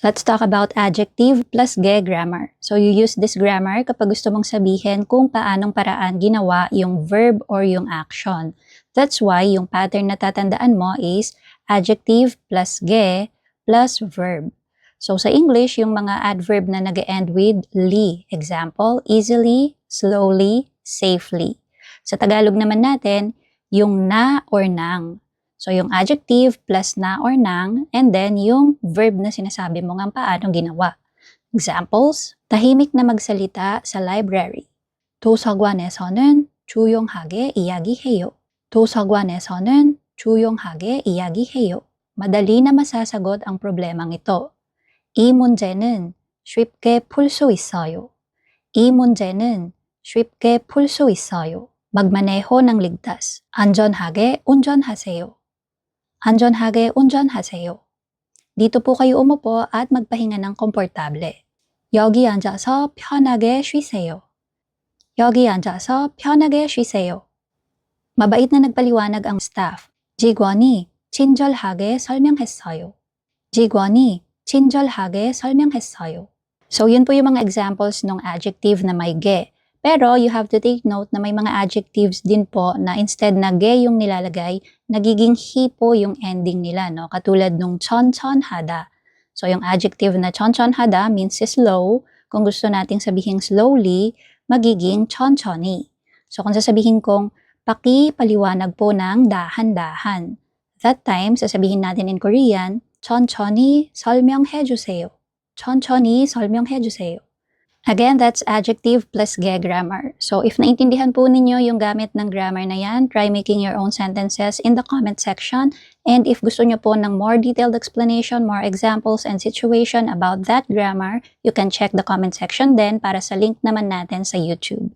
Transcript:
Let's talk about adjective plus ge grammar. So you use this grammar kapag gusto mong sabihin kung paanong paraan ginawa yung verb or yung action. That's why yung pattern na tatandaan mo is adjective plus ge plus verb. So sa English, yung mga adverb na nag-end with li. Example, easily, slowly, safely. Sa Tagalog naman natin, yung na or nang. So, yung adjective plus na or nang, and then yung verb na sinasabi mo nga paano ginawa. Examples, tahimik na magsalita sa library. 도서관에서는 조용하게 이야기해요. 도서관에서는 조용하게 이야기해요. Madali na masasagot ang problemang ito. 이 문제는 쉽게 풀 수 있어요. 이 문제는 쉽게 풀 수 있어요. magmaneho ng ligtas. 안전하게 운전하세요. 안전하게 운전하세요. Dito po kayo umupo at magpahinga ng komportable. 여기 앉아서 편하게 쉬세요. 여기 앉아서 편하게 쉬세요. Mabait na nagpaliwanag ang staff. 직원이 친절하게 설명했어요. 직원이 친절하게 설명했어요. So yun po yung mga examples ng adjective na may ge. Pero you have to take note na may mga adjectives din po na instead na ge yung nilalagay, nagiging hi po yung ending nila, no? Katulad nung 천천하다. So yung adjective na 천천하다 means slow. Kung gusto nating sabihin slowly, magiging 천천히. So kung sasabihin kong pakipaliwanag po ng dahan-dahan. That time, sasabihin natin in Korean, 천천히 설명해 주세요. 천천히 설명해 주세요. Again, that's adjective plus ge grammar. So if naintindihan po ninyo yung gamit ng grammar na yan, try making your own sentences in the comment section. And if gusto nyo po ng more detailed explanation, more examples and situation about that grammar, you can check the comment section din para sa link naman natin sa YouTube.